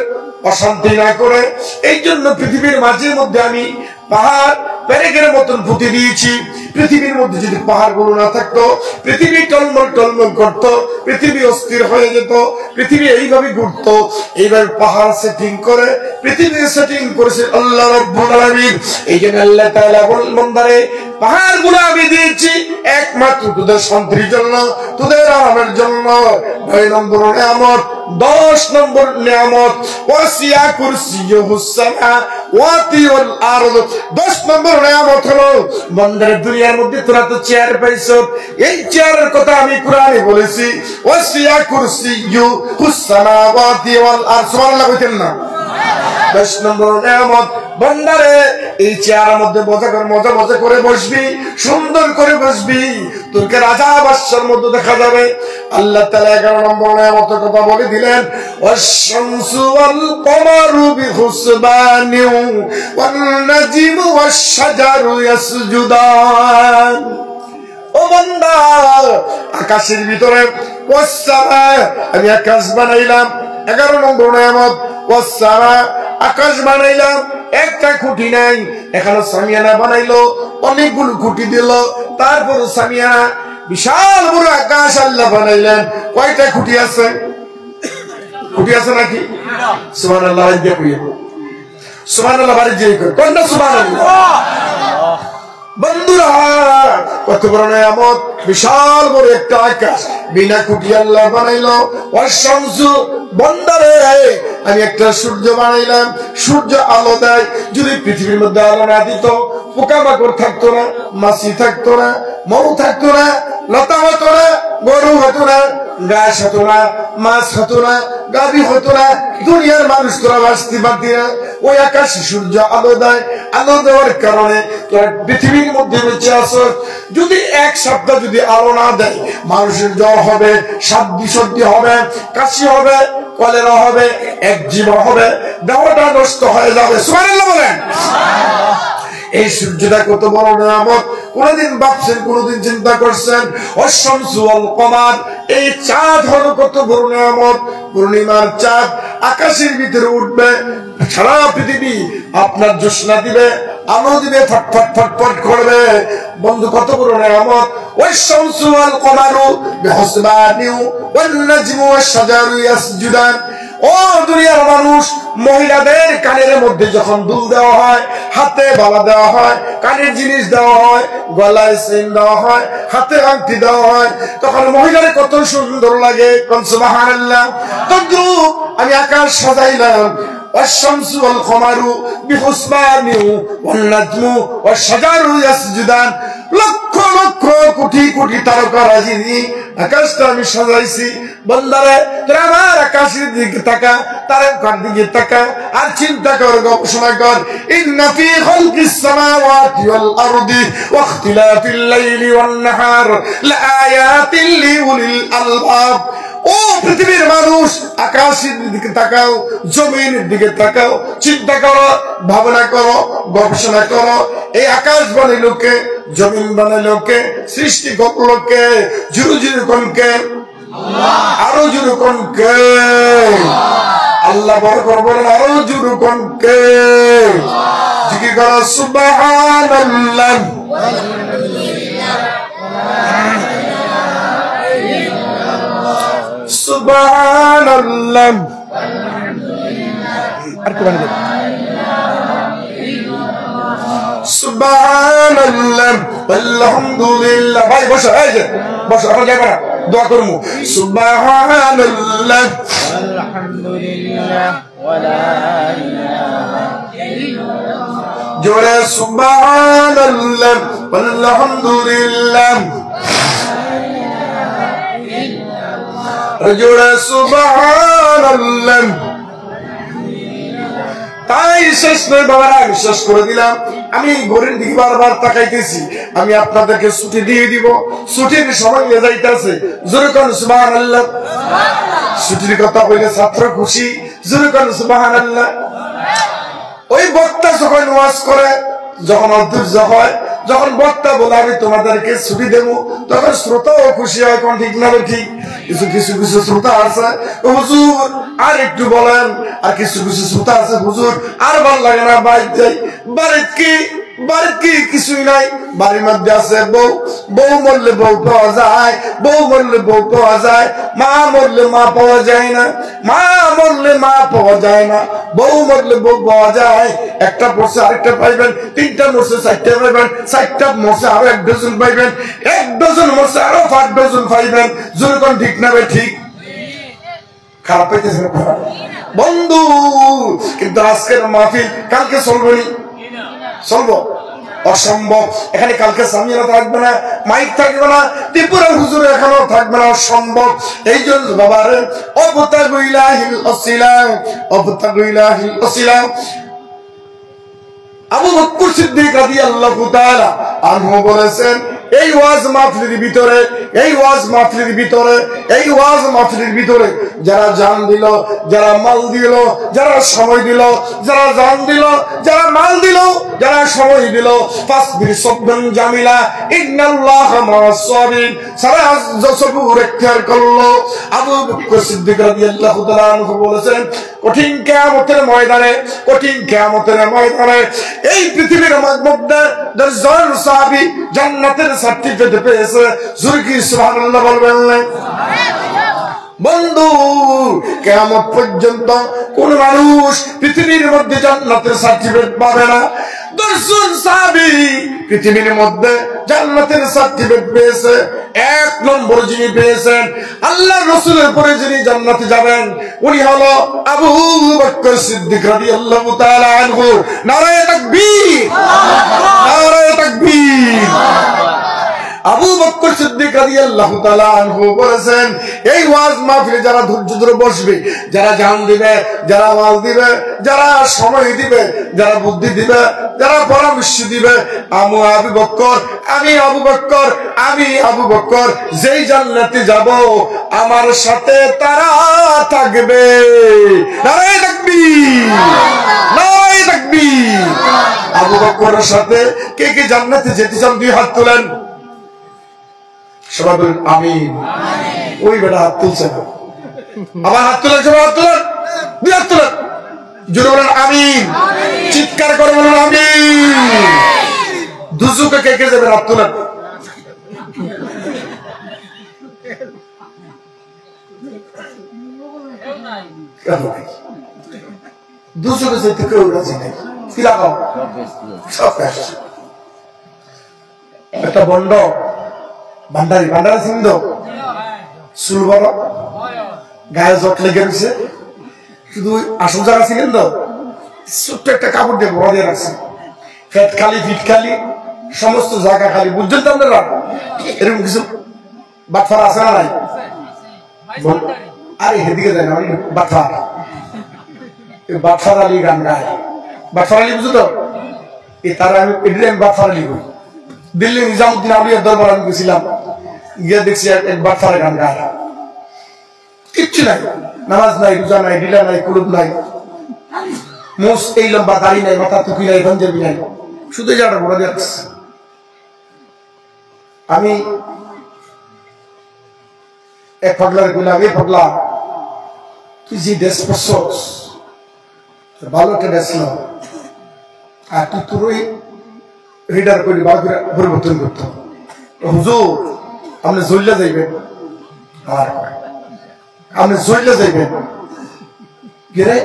অশান্তি না করে, এই জন্য পৃথিবীর মাঝের মধ্যে আমি পাহাড় পেরেকের মতন পুঁতে দিয়েছি। পৃথিবীর মধ্যে যদি পাহাড় গুলো না থাকতো, পৃথিবী টলমল টলমল করত, পৃথিবী অস্থির হয়ে যেত, পৃথিবী এইভাবে ঘুরতো। এইভাবে পাহাড় সেটিং করে পৃথিবী সেটিং করেছে আল্লাহ রাব্বুল আলামিন। এই জন্য আল্লাহ তাআলা বলেন, বান্দারে পাহাড় গুলো আমি দিয়েছি একমাত্র তোদের শান্তির জন্য, তোদের আরামের জন্য। 9 নম্বর নিয়ামত। 10 নম্বর নিয়ামত ওয়াসিয়া কুরসিয়ুহুস সামাওয়াতি ওয়াল আরদ। 10 নম্বর নিয়ামত হলো বান্দারে দুনিয়ার মধ্যে তোরা তো চেয়ার পাইছো, এই চেয়ারের কথা আমি কোরআনে বলেছি, ওয়াসিয়া কুরসিয়ুহুস সামাওয়াতি ওয়াল আরদ। সুবহানাল্লাহ কইতেন না? 10 নম্বর নিয়ামত বান্দারে এই চেয়ারের মধ্যে মজা মজা করে বসবি, সুন্দর করে বসবি, তোকে রাজা বাদশার মধ্যে দেখা যাবে। আল্লাহ তাআলা 11 নম্বর নিয়ামতের কথা বলে দিলেন, ওয়াশ-শামসু ওয়াল কমারু বিহুসবানি ওয়ান নাজমু ওয়াশ-শাজারু ইয়াসজুদান। ও বান্দা, আকাশের ভিতরে আমি আকাশ বানাইলাম, 11 নম্বর নিয়ামত ওয়াসসামা, আকাশ বানাইলাম, একটা খুঁটি নাই, এখানে সামিয়ানা বানাইলো, অনেকগুলো খুঁটি দিল, তারপর সামিয়ানা, বিশাল বড় আকাশ আল্লাহ বানাইলেন। কয়টা খুঁটি আছে? খুঁটি আছে নাকি? সুবহানাল্লাহ, সুবহানাল্লাহ বাড়ি যেই করে কোনটা সুবহানাল্লাহ। বন্ধুরা কত বড় নিয়ামত, বিশাল বড় একটা আকাশ বিনা খুঁটি আল্লাহ বানাইলো। ওয়াশামসু, বন্দারে আমি একটা সূর্য বানাইলাম, সূর্য আলো দেয়। যদি পৃথিবীর মধ্যে আলো না দিত, পোকামাকড় থাকতো না, মাছি থাকতো না, মরু থাকতো না, লতা হতো না, গরু হতো না, গাছ হতো না, মাছ হতো না, গাভী হতো না, দুনিয়ার মানুষ তোরা বাঁচতে পারতি না। ওই আকাশে সূর্য আলো দেয়, আলো দেওয়ার কারণে তোরা পৃথিবীর মধ্যে বেঁচে আসো। যদি এক সপ্তাহ যদি আলো না দেয়, মানুষের জ্বর হবে, সর্দি হবে, কাশি হবে, কলেরা হবে, একজিমা হবে, দেহটা নষ্ট হয়ে যাবে। সুবহানাল্লাহ বলেন। এই সূর্যটা কত বড় নিয়ামত, কোনদিন ভাবছেন, কোনদিন চিন্তা করছেন? ওয়াশ-শামসু ওয়াল কমার, এই চাঁদ হলো কত বড় নিয়ামত। পূর্ণিমার চাঁদ আকাশের ভিতরে উঠবে, সারা পৃথিবী আপনার জ্যোৎস্না দিবে, আলো দিবে, ফটফট ফটফট করবে। বন্ধু কত বড় নিয়ামত। ওয়াশ-শামসু ওয়াল কমারু বিহুসবানিউ ওয়ান নাজমু ওয়াশ-শাজারু ইয়াসজুদান। ও দুনিয়ার মানুষ, মহিলাদের কানের মধ্যে যখন দুল দেওয়া হয়, হাতে বালা দেওয়া হয়, কানের জিনিস দেওয়া হয়, গলায় চেইন দেওয়া হয়, হাতে আংটি দেওয়া হয়, তখন মহিলার কত সুন্দর লাগে। সুবহানাল্লাহ। তদ্রুপ আমি আকাশ সাজাইলাম। ওয়াশ-শামসু ওয়াল কমারু বিহুসবানিউ ওয়ান নাজমু ওয়াশ-শাজারু ইয়াসজুদান। লক্ষ লক্ষ কোটি কোটি তারকারাজি নিয়ে আকাশটা আমি সাজাইছি। বন্দারে তোরা আমার আকাশের দিকে তাকা, তারকার দিকে তাকা, আর চিন্তা কর, গবেষণা কর। ইন্না ফি খালকিস সামাওয়াতি ওয়াল আরদি ওয়া ইখতিলাফিল লাইলি ওয়ান নাহার লাআয়াতিন লিউলিল আলবাব। ও পৃথিবীর মানুষ, আকাশের দিকে তাকাও, জমিনের দিকে তাকাও, চিন্তা করো, ভাবনা করো, গবেষণা করো। এই আকাশ বানাইলো কে? জমিন বানাইলো কে? সৃষ্টি করলো কে? জুরু জুরু কোন কে? আরো জুরু কোন কে? আল্লাহ বড় করে বলেন, আরো জুরু কোন কে? জিকির করো সুবহানাল্লাহ। সুবহানাল্লাহ। আর কি বানাবে? সুবহানাল্লাহ আলহামদুলিল্লাহ। ভাই বসো, এই যে বসো, এখন যাবে না, দোয়া করবো। সুবহানাল্লাহ আলহামদুলিল্লাহ ওয়ালা ইলাহা ইল্লাল্লাহ। জোরে সুবহানাল্লাহ আলহামদুলিল্লাহ। জোরে সুবহানাল্লাহ। তাই শেষ নয় বাবারা, আমি শেষ করে দিলাম। আমি ঘরের দিকে বারবার তাকাইতেছি, আমি আপনাদেরকে ছুটি দিয়ে দিব। ছুটির সময় নিয়ে যাইতেছে, জোরে কোন সুবহানাল্লাহ। ছুটির কথা বলে ছাত্র খুশি, জোরে কোন সুবহানাল্লাহ। ওই বক্তা যখন ওয়াজ করে, যখন অধৈর্য হয়, যখন বক্তা বলে আমি তোমাদেরকে ছুটি দেবো, তখন শ্রোতাও খুশি হয়। কোন ঠিক না ঠিক? কিছু কিছু কিছু শ্রোতা আছে, হুজুর আর একটু বলেন। আর কিছু কিছু শ্রোতা আছে, হুজুর আর ভাল লাগে না, বাইর যাই। বাড়ির কি কিছুই নাই, বাড়ির মধ্যে আছে বউ, বউ মরলে বউ পাওয়া যায়, বউ মরলে বউ পাওয়া যায়, মা মরলে মা পাওয়া যায় না, মা মরলে মা পাওয়া যায় না, বউ মরলে বউ পাওয়া যায়। একটা মরছে আরেকটা পাইবেন, তিনটা মরছে চারটা পাইবেন, চারটা মরছে আরো 1 ডজন পাইবেন, 1 ডজন মরছে আরো 5 ডজন পাইবেন। যেরকম ঠিক না ভাই? ঠিক। খারাপ পাইতেছে বন্ধু, কিন্তু আজকের মাহফিল কালকে চলবে নি? চলবো? অসম্ভব। এখানে কালকে সামিয়ানা থাকবে না, মাইক থাকবে না, ত্রিপুরার হুজুর এখনো থাকবে না, অসম্ভব। এই জন্য বাবারে অবতাগু ইলাহিল ওয়াসিলা, অবতাগু ইলাহিল ওয়াসিলা। আবু বকর সিদ্দিক রাদিয়াল্লাহু তাআলা আনহু বলেছেন, এই ওয়াজ মাহফিলের ভিতরে এই ওয়াজ মাহফিলের ভিতরে, এই ওয়াজ মাহফিলের ভিতরে যারা জান দিল, যারা মাল দিল, যারা সময় দিল, যারা জান দিল, যারা মাল দিল, যারা সময় দিল, ফাসবির সাবরান জামিলা ইন্নাল্লাহা মা'আস সাবিরিন, সারা সবুর ইখতিয়ার করলো। আবু বকর সিদ্দিক রাদিয়াল্লাহু তাআলা আনহু বলেছেন, কঠিন কিয়ামতের ময়দানে, কঠিন কিয়ামতের ময়দানে এই পৃথিবীর মধ্যে দশজন সাহাবী জান্নাতের সার্টিফিকেট পেয়েছে। জোরে কি সুবহানাল্লাহ বলবেন না? বন্ধু, কিয়ামত পর্যন্ত কোন মানুষ পৃথিবীর মধ্যে জান্নাতের সার্টিফিকেট পাবে না। দশজন সাহাবী পৃথিবীর মধ্যে জান্নাতের সার্টিফিকেট পেয়েছে। এক নম্বর যিনি পেয়েছেন, আল্লাহর রাসূলের পরে যিনি জান্নাতে যাবেন, উনি হলো আবু বকর সিদ্দিক রাদিয়াল্লাহু তাআলা আনহু। নারায়ে তাকবীর, নারায়ে তাকবীর। আবু বকর সিদ্দিক রাদিয়াল্লাহু তাআলা আনহু বলেছেন, এই ওয়াজ মাহফিলে যারা ধৈর্য ধরে বসবে, যারা জান দিবে, যারা মাল দিবে, যারা সময় দিবে, যারা বুদ্ধি দিবে, যারা পরামর্শ দিবে, আমি আবু বকর যেই জান্নাতে যাব আমার সাথে তারা থাকবে। নারায়ে তাকবীর, নারায়ে তাকবীর। আবু বকরের সাথে কে কে জান্নাতে যেতে চান? দুই হাত তোলেন। সবাই বলেন আমিন। ওই বেটা হাত তুলছে না, আবার হাত তোলেন, সবাই হাত তোলেন, দুই হাত তোলেন, জোরে বলেন আমিন, চিৎকার করে বলেন আমিন। দুজুকে কে কে যাবেন? হাত তোলেন। দুজুকে যেতে কেউ রাজি নেই। কি লাগাও? সব একটা বন্ড ভান্ডারি, ভান্ডারি চিন্দ চুল বড়, গায়ে জট লেগে রয়েছে, শুধু আসল জায়গা ছিলেন তো, ছোট্ট একটা কাপড় দিয়ে বড় দিয়ে রাখছে, ফেট খালি, ফিট খালি, সমস্ত জায়গা খালি। বুঝছেন তো আপনারা? এরকম কিছু বাটফার আছে না নাই? আরে হেদিকে যায় না, বাটফার, বাটফার আলী গান গায়। বাটফার আলী বুঝো তো? তারা আমি বাটফার আলী করি। দিল্লি নিজামুদ্দিন আউলিয়ার দরবার আমি গেছিলাম, গিয়ে দেখছি এক বাটফার গান গায়। কিচ্ছু নাই, নামাজ নাই, রোজা নাই, ডিলা নাই, কুলুব নাই, মোস এই লম্বা দাড়ি নাই, মাথা টুপি নাই, পাঞ্জাবি নাই, শুধু যারা বলে যাচ্ছে। আমি এক পাগলার কইলাম, এই পাগলা তুই যে ড্রেস পরছস ভালো একটা ড্রেস না, আর তুই তোর ওই রিডার করি পরিবর্তন করতে। হুজুর আপনি জল্লা যাইবেন, আর আপনি জল্লা যাইবেন, গেলে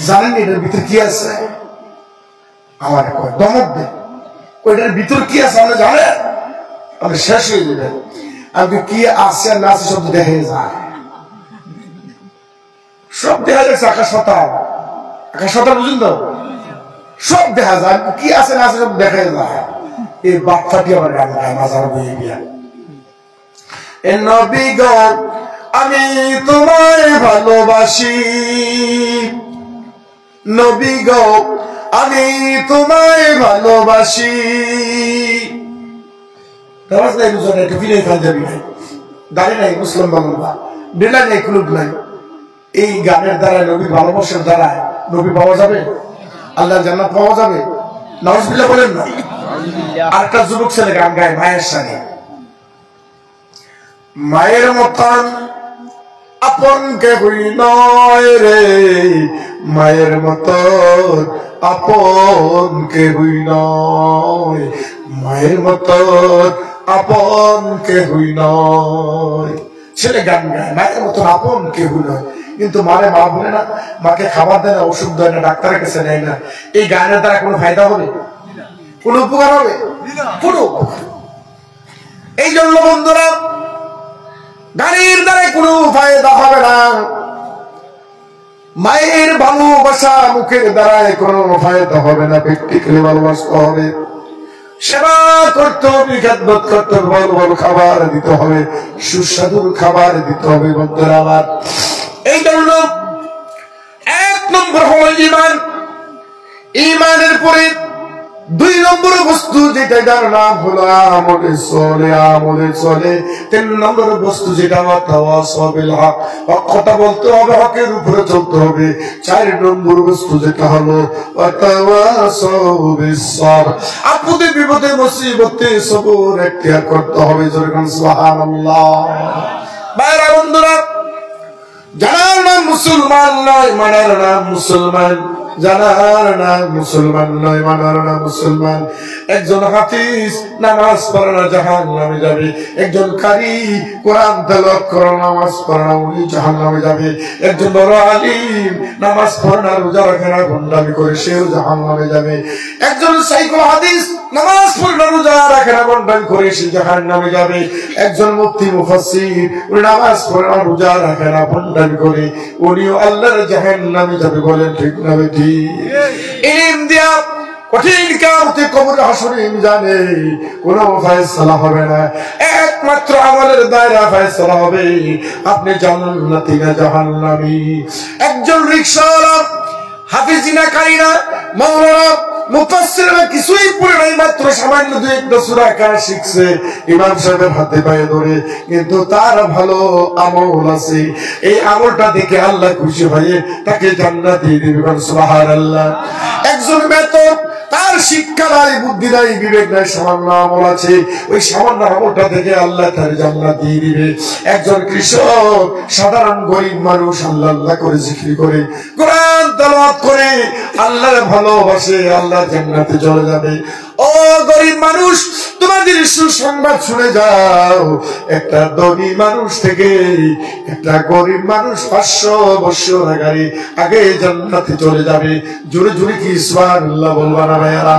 জানেন এটার ভিতরে কি আছে? আমার দমক দেন, ওইটার ভিতরে কি আছে আপনি জানেন? আপনি শেষ হয়ে যাবেন। আমি কি আছে আর না আছে সব দেখা যায়, সব দেখা যাচ্ছে। আকাশ পাতাল, আকাশ পাতাল বুঝুন তো, সব দেখা যায়, কি আছে না আছে সব দেখা যায়। এই বাচ্চাটি আমার গান গায়, মাজার বয়ে গিয়া, এ নবী গো আমি তোমায় ভালোবাসি, নবী গো আমি তোমায় ভালোবাসি। নামাজ নাই, রোজা নাই, টুপি নাই, পাঞ্জাবি নাই, দাড়ি নাই, মুসলিম বাংলা, বেলা নাই, কুলুব নাই। এই গানের দ্বারা, নবীর ভালোবাসার দ্বারা নবী পাওয়া যাবে, আল্লাহর জান্নাত পাওয়া যাবে। নাউজুবিল্লাহ বলেন না। আরেকটা যুবক ছেলে গান গায় মায়ের সাথে, মায়ের মতন আপন কেহই নয় রে, মায়ের মতন আপন কেহই নয়, মায়ের মতন আপন কেহই নয়। ছেলে গান গায় মায়ের মতন আপন কেহ নয়, কিন্তু মারে মা বলে না, মাকে খাবার দেয় না, ওষুধ দেয় না, ডাক্তারের কাছে নেয় না। এই গানের দ্বারা কোনো ফায়দা হবে? কোন উপকার হবে? কোন উপকার। এই জন্য বন্ধুরা, গানের দ্বারা কোনো ফায়দা হবে না। মায়ের ভালোবাসা মুখের দ্বারায় কোনো ফায়দা হবে না, ব্যক্তিকে ভালোবাসতে হবে, সেবা করতে হবে, খেদমত করতে হবে, ভালো ভালো খাবার দিতে হবে, সুস্বাদু খাবার দিতে হবে। বন্ধুরা আমার, এই জন্য এক নম্বর হলো ঈমান। ঈমানের পরে দুই নম্বর বস্তু যেটা, এটার নাম হলো আমলে চলে। তিন নম্বর বস্তু যেটা তাওয়াসবিল হক, কথা বলতে হবে, হকের উপরে চলতে হবে। চার নম্বর বস্তু যেটা হলো তাওয়াসবিস সবর, আপদে বিপদে মুসিবতে সবর এখতিয়ার করতে হবে। যেরকম সুবহানাল্লাহ। ভাইরা বন্ধুরা, জানার নাম মুসলমান নয়, মানার নাম মুসলমান। জানার নাম মুসলমান নয়, মানার নাম মুসলমান। একজন হাফিজ নামাজ পড়ে না, জাহান্নামে যাবে। একজন কারি কোরআন তেলাওয়াত করে নামাজ পড়ে না, উনি জাহান্নামে যাবে। একজন বড় আলিম নামাজ পড়ে না, রোজা রাখে না, ভণ্ডামি করে, সেও জাহান্নামে যাবে। একজন সাইকুল হাদিস নামাজ পড়ে না, রোজা রাখে না, ভণ্ডামি করে, সে জাহান্নামে যাবে। একজন মুফতি মুফাসসির, উনি নামাজ পড়ে না, রোজা রাখে না, ভণ্ডামি করে, উনিও আল্লাহর জাহান্নামে যাবে। বলেন ঠিক না বেঠিক? ইলম দিয়া কঠিন কিয়ামতে কবর হাসরে জানে কোনো ফয়সালা হবে না, একমাত্র আমলের দায়রা ফয়সালা হবে। আপনি জান্নাতি না জাহান্নামী। একজন রিকশাওয়ালা হাফিজিনা কারিনা মাওলানা মুফাসসিররা কিছুই পড়ে নাই, মাত্র সামান্য দুই একটা সূরা কার শিখছে ইমাম সাহেবের হাতে পায়ে ধরে, কিন্তু তার ভালো আমল আছে। এই আমলটা দেখে আল্লাহ খুশি হয়ে তাকে জান্নাত দিয়ে দিবেন। সুবহানাল্লাহ। একজন বেতন, তার শিক্ষা নাই, বুদ্ধি নাই, বিবেক নাই, সামান্য আমল আছে, ওই সামান্য আমলটা থেকে আল্লাহ তার জান্নাত দিয়ে দিবে। একজন কৃষক, সাধারণ গরিব মানুষ, আল্লাহ আল্লাহ করে জিকির করে, কোরআন তেলাওয়াত করে, আল্লাহর ভালোবাসে, আল্লাহ জান্নাতে চলে যাবে। ও গরিব মানুষ, তোমাদের সুসংবাদ শুনে যাও, একটা ধনী মানুষ থেকে একটা গরিব মানুষ 500 বছর আগে জান্নাতে চলে যাবে। জোরে জোরে কি সুবহানাল্লাহ বলবা না ভাইরা?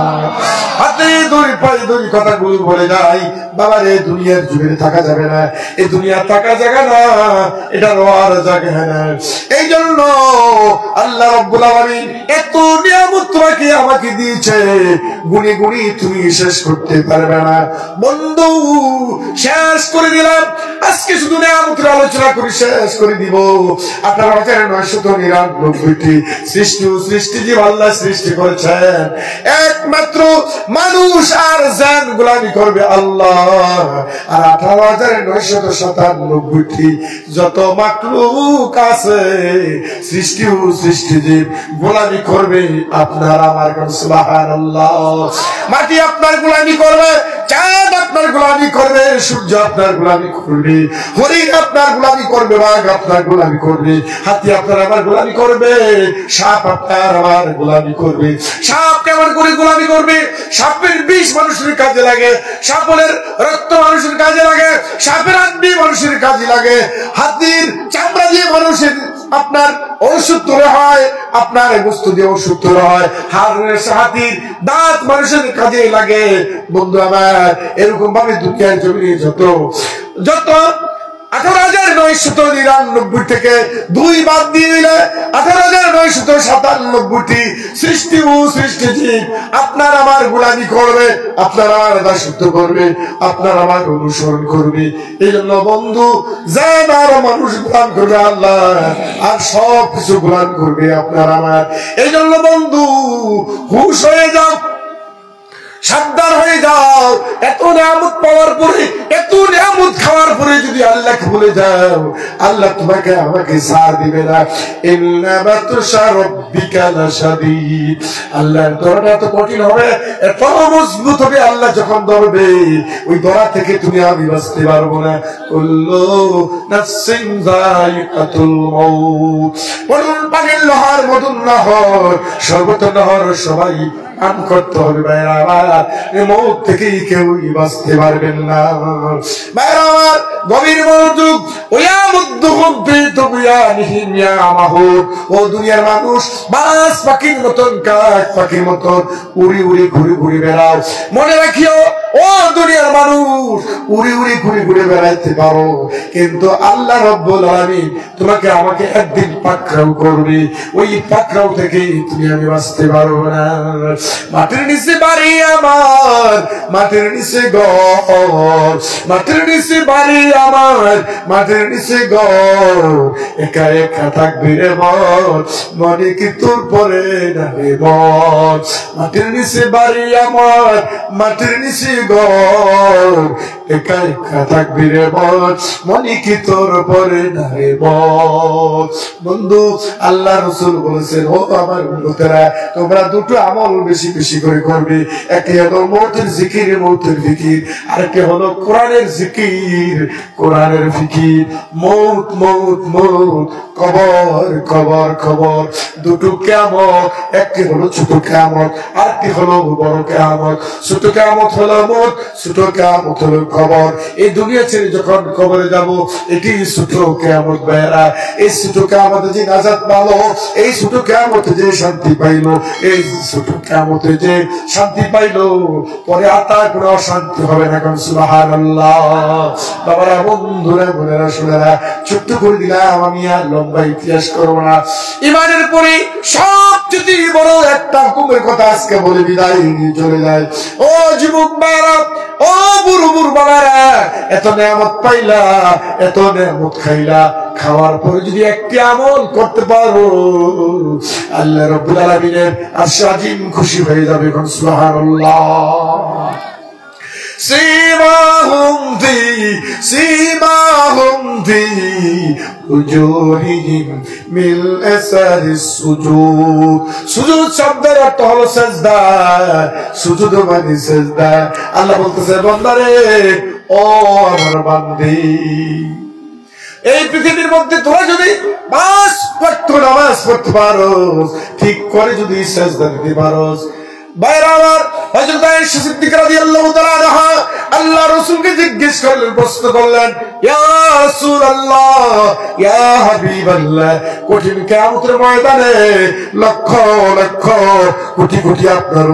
হাতে ধরে পায়ে ধরে কথাগুলো বলে যাই, বাবা রে, দুনিয়ার যুগে থাকা যাবে না, এই দুনিয়া থাকা জায়গা না, এটা রওয়ার জায়গা না। এই জন্য আল্লাহ রাব্বুল আলামিন এত নিয়ামত তোমাকে আমাকে দিয়েছে, গুনি গুনি তুমি শেষ করতে পারবে না। বন্ধু, শেষ করে দিলাম, আজকে শুধু নিয়ামতের আলোচনা করে শেষ করে দিব। 18,999টি সৃষ্টিজীব আল্লাহ সৃষ্টি করেছেন, একমাত্র মানুষ আর জান গোলামি করবে আল্লাহ। আর 18,997টি যত মাখলুক আছে, সৃষ্টিজীব গোলামি করবে আপনার আমার। সুবহানাল্লাহ। মাটি আপনার গোলামি করবে, চাঁদ আপনার গোলামি করবে, সূর্য আপনার গোলামি করবে, হরিণ আপনার গোলামি করবে, বাঘ আপনার গোলামি করবে, হাতি আপনার আমার গোলামি করবে, সাপ আপনার আমার গোলামি করবে। সাপ কেমন করে গোলামি করবে? সাপের বিষ মানুষের কাজে লাগে, সাপের রক্ত মানুষের কাজে লাগে, সাপের আড্ডি মানুষের কাজে লাগে, হাতির চামড়া দিয়ে মানুষের আপনার ঔষধ তৈরি হয়, আপনার বস্তু দিয়ে ওষুধ তৈরি হয়, হাতির দাঁত মানুষের কাজে লাগে। বন্ধু আমার, এরকম ভাবে দুনিয়ার জমিনে যত 18,999 থেকে 2 বাদ দিয়ে দিলে 18,997টি সৃষ্টি ও সৃষ্টিজীব আপনার আমার গোলামি করবে, আপনার আমার দাসত্ব করবে, আপনার আমার অনুসরণ করবে। এই জন্য বন্ধু, যেন আর মানুষ গোলাম করবে আল্লাহ, আর সব কিছু গোলাম করবে আপনার আমার। এই জন্য বন্ধু, হুঁশ হয়ে যাও, সাবধান হয়ে যাও। এত নিয়ামত পাওয়ার পরে, এত নিয়ামত খাওয়ার পরে যদি আল্লাহকে ভুলে যাও, আল্লাহ তোমাকে আমাকে ছাড় দিবে না। ইন্না বাতশা রাব্বিকা লাশাদীদ। আল্লাহর ধরাটা এত কঠিন হবে, এত মজবুত হবে, আল্লাহ যখন ধরবে, ওই ধরা থেকে তুমি আমি বাঁচতে পারবো না। কুল্লু নাফসিন যায়িকাতুল মাউত। পানির নহর, মধুর নহর, শরবতের নহর সবাই পান করতে হবে ভাইরা আমার। এই মৌত থেকে কেউই বাঁচতে পারবেন না ভাইরা আমার। গভীর মনোযোগ। ও দুনিয়ার মানুষ, বাস পাখির মতন, কাক পাখির মতন উড়ি উড়ি ঘুরে ঘুরে বেড়াও। মনে রাখিও, ও দুনিয়ার মানুষ, উড়ি উড়ি ঘুরে ঘুরে বেড়াইতে পারো, কিন্তু আল্লাহ রাব্বুল আলামিন তোমাকে আমাকে একদিন পাকড়াও করবে। ওই পাকড়াও থেকে তুমি আমি বাঁচতে পারবো না। মাটির নিচে বাড়ি আমার, মাটির নিচে ঘর, মাটির নিচে বাড়ি আমার, মাটির নিচে ঘর, একা একা থাকবি রে মন, মনে কি তোর পরে না রে মন। মাটির নিচে বাড়ি আমার, মাটির নিচে ঘর, একা একা থাকবি রে মন, মনে কি তোর পরে না রে মন। বন্ধু, আল্লাহ রাসূল বলেছেন, ও আমার উম্মতেরা, তোমরা দুটো আমল বেশি বেশি করে করবে। একটি হলো মৌতের জিকির, মৌতের ফিকির, আরেকটি হলো কোরআনের জিকির, কোরআনের ফিকির। মৌত মৌত মৌত, কবর কবর কবর, দুটো কিয়ামত। একটি হলো ছোট কিয়ামত, আরেকটি হলো বড় কিয়ামত। ছোট কিয়ামত হলো মৌত, ছোট কিয়ামত হলো কবর। এই দুনিয়া ছেড়ে যখন কবরে যাব, এটি ছোট কিয়ামত ভাইরা। এই ছোট কিয়ামতে যে নাজাত পালো, এই ছোট কিয়ামতে যে শান্তি পাইলো, এই ছোট কিয়ামতে যে শান্তি পাইলো, পরে আতার কোনো অশান্তি হবে না। কারণ সুবহানাল্লাহ। বাবারা, বন্ধুরা, বোনেরা, শোনেরা, ছোট্ট করে দিলাম আমি, আর লম্বা ইতিহাস করবো না। ইমানের পরে সবচেয়ে বড় একটা হুকুমের কথা আজকে বলে বিদায় নিয়ে চলে যায়। ও যুবক বাবারা, ও বুড়ো বুড়ো বাবারা, এত নেয়ামত পাইলা, এত নেয়ামত খাইলা, খাওয়ার পরে যদি একটি আমল করতে পারো, আল্লাহ রাব্বুল আলামিনের আরশ আজিম খুশি হয়ে যাবে। সুবহানাল্লাহ। سيماهم في وجوههم من أثر السجود। সুজুদ শব্দের অর্থ হলো সিজদা। সুজুদ মানে সিজদা। আল্লাহ বলতেছে, বান্দারে, ও আমার বান্দি, এই পৃথিবীর মধ্যে তোরা যদি 5 ওয়াক্ত নামাজ পড়তে পারোস, ঠিক করে যদি সিজদা দিতে পারোস, বাইরে আমার হযরত আয়েশা সিদ্দিকা রাদিয়াল্লাহু তাআলা আনহা আল্লাহ রাসূলকে জিজ্ঞেস করলেন, প্রশ্ন করলেন, ইয়া রাসূলুল্লাহ, ইয়া হাবিবাল্লাহ, কঠিন কিয়ামতের ময়দানে লক্ষ লক্ষ কোটি কোটি আপনার